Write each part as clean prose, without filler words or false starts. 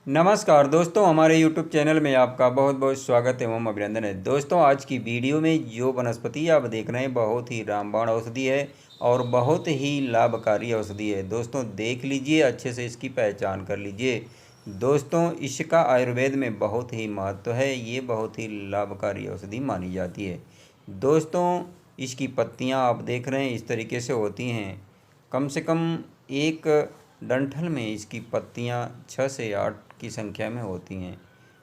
नमस्कार दोस्तों, हमारे YouTube चैनल में आपका बहुत बहुत स्वागत एवं अभिनंदन है। दोस्तों, आज की वीडियो में जो वनस्पति आप देख रहे हैं बहुत ही रामबाण औषधि है और बहुत ही लाभकारी औषधि है। दोस्तों देख लीजिए, अच्छे से इसकी पहचान कर लीजिए। दोस्तों, इसका आयुर्वेद में बहुत ही महत्व है। ये बहुत ही लाभकारी औषधि मानी जाती है। दोस्तों, इसकी पत्तियां आप देख रहे हैं इस तरीके से होती हैं। कम से कम एक डंठल में इसकी पत्तियां 6 से 8 की संख्या में होती हैं।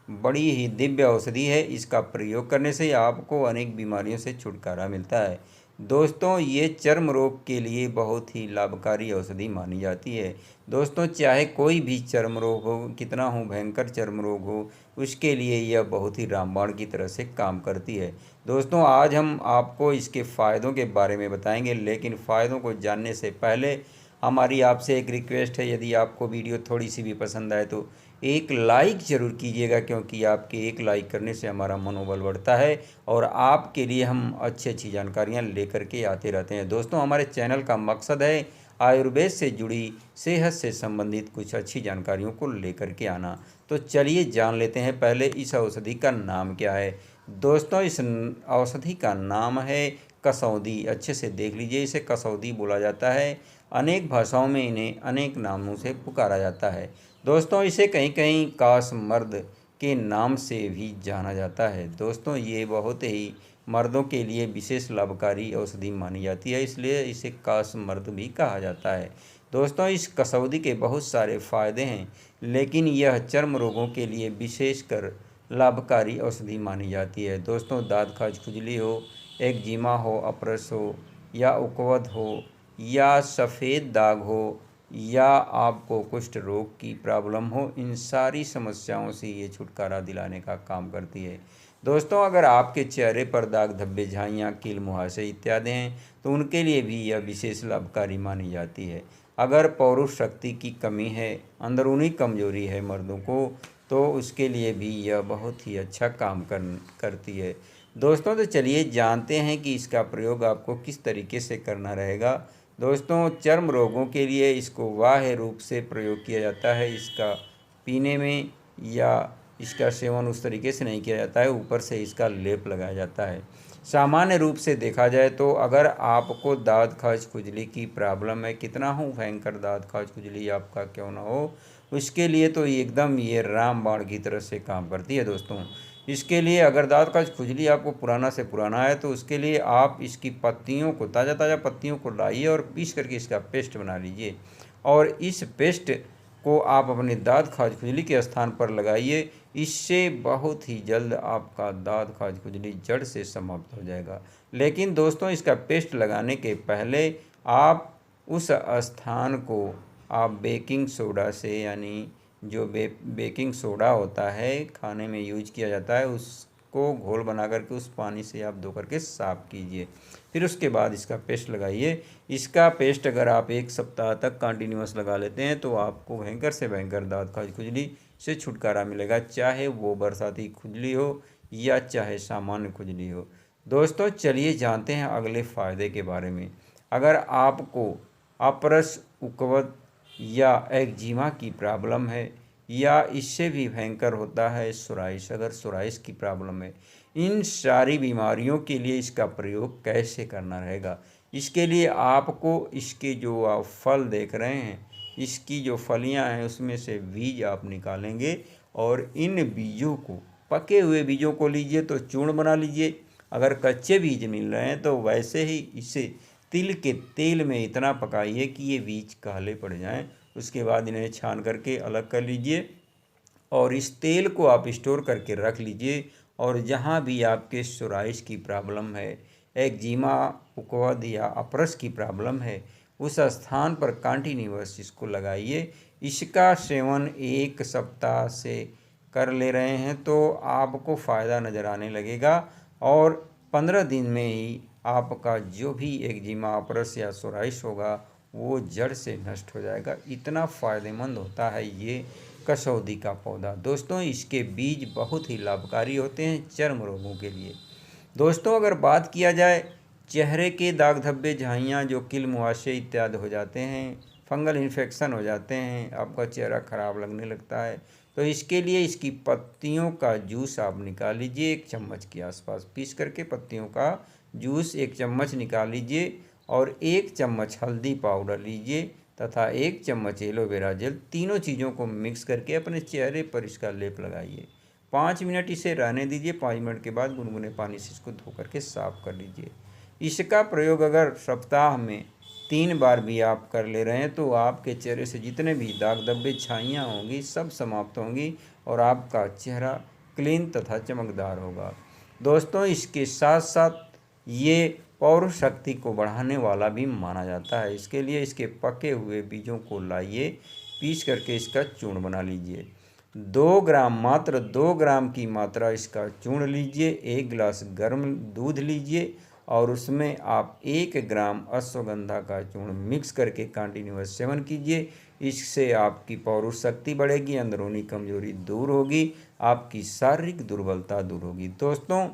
बड़ी ही दिव्य औषधि है। इसका प्रयोग करने से आपको अनेक बीमारियों से छुटकारा मिलता है। दोस्तों, ये चर्म रोग के लिए बहुत ही लाभकारी औषधि मानी जाती है। दोस्तों, चाहे कोई भी चर्म रोग हो, कितना हो भयंकर चर्म रोग हो, उसके लिए यह बहुत ही रामबाण की तरह से काम करती है। दोस्तों, आज हम आपको इसके फ़ायदों के बारे में बताएंगे, लेकिन फ़ायदों को जानने से पहले हमारी आपसे एक रिक्वेस्ट है, यदि आपको वीडियो थोड़ी सी भी पसंद आए तो एक लाइक ज़रूर कीजिएगा, क्योंकि आपके एक लाइक करने से हमारा मनोबल बढ़ता है और आपके लिए हम अच्छी अच्छी जानकारियाँ लेकर के आते रहते हैं। दोस्तों, हमारे चैनल का मकसद है आयुर्वेद से जुड़ी सेहत से संबंधित कुछ अच्छी जानकारियों को लेकर के आना। तो चलिए जान लेते हैं पहले इस औषधि का नाम क्या है। दोस्तों, इस औषधि का नाम है कसौदी। अच्छे से देख लीजिए, इसे कसौदी बोला जाता है। अनेक भाषाओं में इन्हें अनेक नामों से पुकारा जाता है। दोस्तों, इसे कहीं कहीं कासमर्द के नाम से भी जाना जाता है। दोस्तों, ये बहुत ही मर्दों के लिए विशेष लाभकारी औषधि मानी जाती है, इसलिए इसे कासमर्द भी कहा जाता है। दोस्तों, इस कसौदी के बहुत सारे फायदे हैं, लेकिन यह चर्म रोगों के लिए विशेषकर लाभकारी औषधि मानी जाती है। दोस्तों, दाँत खाज खुजली हो, एक्जिमा हो, अपरस हो या उकवद हो या सफ़ेद दाग हो या आपको कुष्ठ रोग की प्रॉब्लम हो, इन सारी समस्याओं से ये छुटकारा दिलाने का काम करती है। दोस्तों, अगर आपके चेहरे पर दाग धब्बे, झाइयाँ, कील मुहासे इत्यादि हैं तो उनके लिए भी यह विशेष लाभकारी मानी जाती है। अगर पौरुष शक्ति की कमी है, अंदरूनी कमजोरी है मर्दों को, तो उसके लिए भी यह बहुत ही अच्छा काम करती है। दोस्तों, तो चलिए जानते हैं कि इसका प्रयोग आपको किस तरीके से करना रहेगा। दोस्तों, चर्म रोगों के लिए इसको बाह्य रूप से प्रयोग किया जाता है। इसका पीने में या इसका सेवन उस तरीके से नहीं किया जाता है, ऊपर से इसका लेप लगाया जाता है। सामान्य रूप से देखा जाए तो अगर आपको दाँत खाज खुजली की प्रॉब्लम है, कितना हो भयंकर दाँत खाज खुजली आपका क्यों ना हो, उसके लिए तो एकदम ये रामबाण की तरह से काम करती है। दोस्तों, इसके लिए अगर दाँत का खुजली आपको पुराना से पुराना है तो उसके लिए आप इसकी पत्तियों को, ताज़ा ताज़ा पत्तियों को लाइए और पीस करके इसका पेस्ट बना लीजिए और इस पेस्ट को आप अपने दाँत खाज खुजली के स्थान पर लगाइए। इससे बहुत ही जल्द आपका दाँत खाज खुजली जड़ से समाप्त हो जाएगा। लेकिन दोस्तों, इसका पेस्ट लगाने के पहले आप उस स्थान को आप बेकिंग सोडा से, यानी जो बेकिंग सोडा होता है खाने में यूज किया जाता है, उसको घोल बना करके उस पानी से आप धो करके साफ़ कीजिए। फिर उसके बाद इसका पेस्ट लगाइए। इसका पेस्ट अगर आप 1 सप्ताह तक कंटिन्यूअस लगा लेते हैं तो आपको भयंकर से भयंकर दाँत खाज खुजली से छुटकारा मिलेगा, चाहे वो बरसाती खुजली हो या चाहे सामान्य खुजली हो। दोस्तों, चलिए जानते हैं अगले फ़ायदे के बारे में। अगर आपको अपरस, उकवद या एक्जिमा की प्रॉब्लम है या इससे भी भयंकर होता है सोराइस, अगर सोराइस की प्रॉब्लम है, इन सारी बीमारियों के लिए इसका प्रयोग कैसे करना रहेगा। इसके लिए आपको इसके जो आप फल देख रहे हैं, इसकी जो फलियां हैं उसमें से बीज आप निकालेंगे और इन बीजों को, पके हुए बीजों को लीजिए तो चूर्ण बना लीजिए। अगर कच्चे बीज मिल रहे हैं तो वैसे ही इसे तिल के तेल में इतना पकाइए कि ये बीज काले पड़ जाएं। उसके बाद इन्हें छान करके अलग कर लीजिए और इस तेल को आप स्टोर करके रख लीजिए। और जहाँ भी आपके सोराइस की प्रॉब्लम है, एक्जिमा, उकवद या अपरस की प्रॉब्लम है, उस स्थान पर कंटिन्यूअस इसको लगाइए। इसका सेवन 1 सप्ताह से कर ले रहे हैं तो आपको फ़ायदा नज़र आने लगेगा और 15 दिन में ही आपका जो भी एक्जिमा, अपरस या सोराइस होगा वो जड़ से नष्ट हो जाएगा। इतना फ़ायदेमंद होता है ये कसौदी का पौधा। दोस्तों, इसके बीज बहुत ही लाभकारी होते हैं चर्म रोगों के लिए। दोस्तों, अगर बात किया जाए चेहरे के दाग धब्बे, झाइयाँ, जो किल मुहासे इत्यादि हो जाते हैं, फंगल इन्फेक्शन हो जाते हैं, आपका चेहरा ख़राब लगने लगता है। तो इसके लिए इसकी पत्तियों का जूस आप निकाल लीजिए, 1 चम्मच के आसपास पीस करके पत्तियों का जूस 1 चम्मच निकाल लीजिए और 1 चम्मच हल्दी पाउडर लीजिए तथा 1 चम्मच एलोवेरा जेल, तीनों चीज़ों को मिक्स करके अपने चेहरे पर इसका लेप लगाइए। 5 मिनट इसे रहने दीजिए। 5 मिनट के बाद गुनगुने पानी से इसको धो करके साफ कर लीजिए। इसका प्रयोग अगर सप्ताह में 3 बार भी आप कर ले रहे हैं तो आपके चेहरे से जितने भी दाग धब्बे छाइयाँ होंगी सब समाप्त होंगी और आपका चेहरा क्लीन तथा चमकदार होगा। दोस्तों, इसके साथ साथ ये पौरुष शक्ति को बढ़ाने वाला भी माना जाता है। इसके लिए इसके पके हुए बीजों को लाइए, पीस करके इसका चूर्ण बना लीजिए। 2 ग्राम, मात्र 2 ग्राम की मात्रा इसका चूर्ण लीजिए। 1 गिलास गर्म दूध लीजिए और उसमें आप 1 ग्राम अश्वगंधा का चूर्ण मिक्स करके कंटिन्यूअस सेवन कीजिए। इससे आपकी पौरुष शक्ति बढ़ेगी, अंदरूनी कमजोरी दूर होगी, आपकी शारीरिक दुर्बलता दूर होगी। दोस्तों,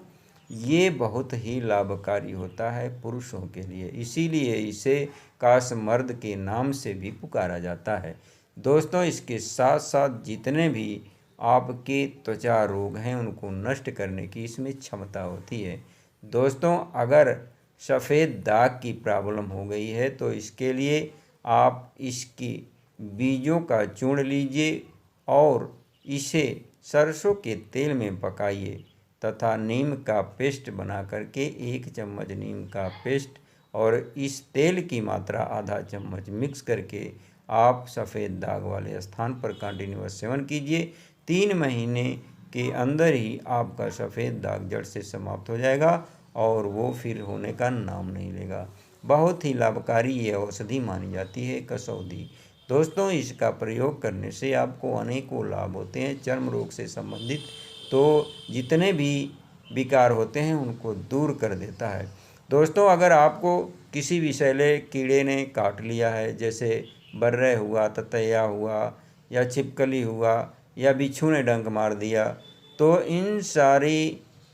ये बहुत ही लाभकारी होता है पुरुषों के लिए, इसीलिए इसे काशमर्द के नाम से भी पुकारा जाता है। दोस्तों, इसके साथ साथ जितने भी आपके त्वचा रोग हैं उनको नष्ट करने की इसमें क्षमता होती है। दोस्तों, अगर सफ़ेद दाग की प्रॉब्लम हो गई है तो इसके लिए आप इसकी बीजों का चूर्ण लीजिए और इसे सरसों के तेल में पकाइए तथा नीम का पेस्ट बना करके 1 चम्मच नीम का पेस्ट और इस तेल की मात्रा आधा चम्मच मिक्स करके आप सफ़ेद दाग वाले स्थान पर कंटिन्यूअस सेवन कीजिए। 3 महीने के अंदर ही आपका सफ़ेद दाग जड़ से समाप्त हो जाएगा और वो फिर होने का नाम नहीं लेगा। बहुत ही लाभकारी ये औषधि मानी जाती है कसौदी। दोस्तों, इसका प्रयोग करने से आपको अनेकों लाभ होते हैं। चर्म रोग से संबंधित तो जितने भी विकार होते हैं उनको दूर कर देता है। दोस्तों, अगर आपको किसी विषैले कीड़े ने काट लिया है, जैसे बर्रे हुआ, ततैया हुआ या छिपकली हुआ या बिच्छू ने डंक मार दिया, तो इन सारी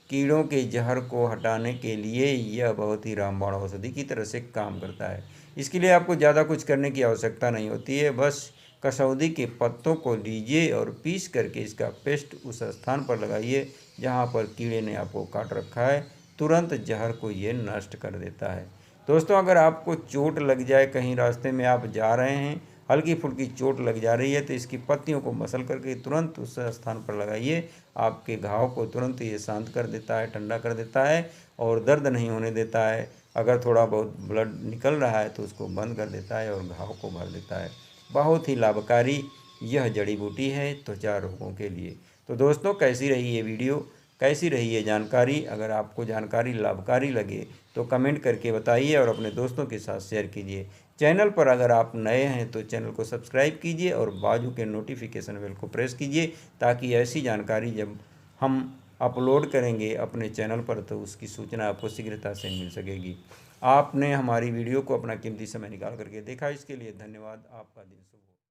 कीड़ों के जहर को हटाने के लिए यह बहुत ही रामबाण औषधि की तरह से काम करता है। इसके लिए आपको ज़्यादा कुछ करने की आवश्यकता नहीं होती है, बस कसौदी के पत्तों को लीजिए और पीस करके इसका पेस्ट उस स्थान पर लगाइए जहाँ पर कीड़े ने आपको काट रखा है। तुरंत जहर को ये नष्ट कर देता है। दोस्तों, अगर आपको चोट लग जाए, कहीं रास्ते में आप जा रहे हैं, हल्की फुल्की चोट लग जा रही है, तो इसकी पत्तियों को मसल करके तुरंत उस स्थान पर लगाइए। आपके घाव को तुरंत ये शांत कर देता है, ठंडा कर देता है और दर्द नहीं होने देता है। अगर थोड़ा बहुत ब्लड निकल रहा है तो उसको बंद कर देता है और घाव को भर देता है। बहुत ही लाभकारी यह जड़ी बूटी है त्वचा रोगों के लिए। तो दोस्तों, कैसी रही ये वीडियो, कैसी रही ये जानकारी? अगर आपको जानकारी लाभकारी लगे तो कमेंट करके बताइए और अपने दोस्तों के साथ शेयर कीजिए। चैनल पर अगर आप नए हैं तो चैनल को सब्सक्राइब कीजिए और बाजू के नोटिफिकेशन बेल को प्रेस कीजिए ताकि ऐसी जानकारी जब हम अपलोड करेंगे अपने चैनल पर तो उसकी सूचना आपको शीघ्रता से मिल सकेगी। आपने हमारी वीडियो को अपना कीमती समय निकाल करके देखा, इसके लिए धन्यवाद। आपका दिन शुभ हो।